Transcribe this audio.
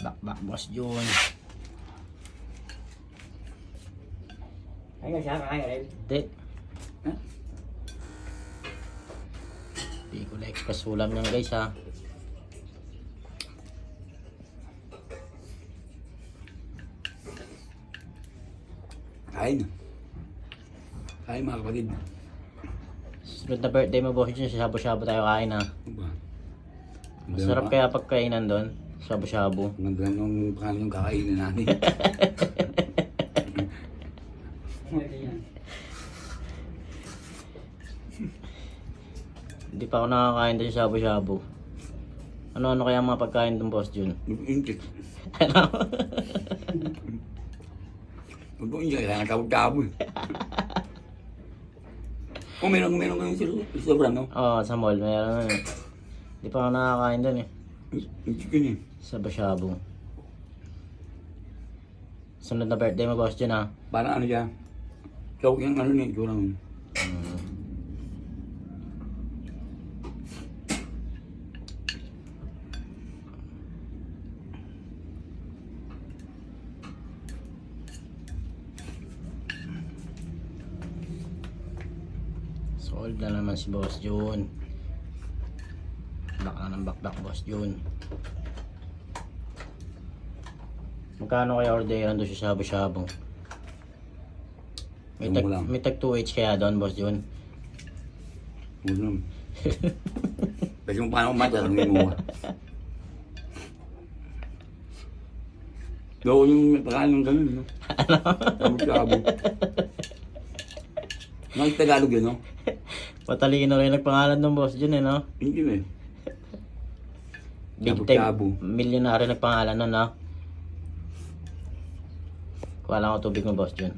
Bakbak Boss Jun. Kain ka siya, kakain ka rin. Hindi. Hindi ko na-express ulam niyan guys ha. Kain. Kain mga kapatid. Sunod na birthday mo Boss Jun, sa shabu-shabu tayo kain ha. Ano ba? Masarap kaya pagkainan doon. Shabu-shabu. Ang ganda nung pangalan yung kakainin natin. Pwede yan. Hindi pa ako nakakain doon sa shabu-shabu. Ano-ano kaya ang mga pagkain doon Boss Jun? Intik. Huwag mo intik, kailangan tawag-tawag eh. Oh, meron kayo sobra, no? Oo, sa mall. Meron. Hindi pa ako nakakain doon eh. Yung chicken eh. Shabu-shabu. Sunod na birthday mo Boss Jun ha. Parang ano siya. So, yung ano niya, ito lang. Solve na naman si Boss Jun. Bak na ng bakbak Boss Jun. Magkano kaya orderan doon sa shabu-shabu? May tag 2H kaya doon Boss Jun? Huwag naman. Kasi kung paano kumata, lang mo. Daw yung pagkain ng ganun, no? Shabu-shabu. Mga Tagalog yun, no? Patalino rin nagpangalan ng Boss Jun eh no? Hindi eh. Big Shabu-shabu. time millionaire nagpangalan nun no? Kuha lang ako tubig mo Boss Jun.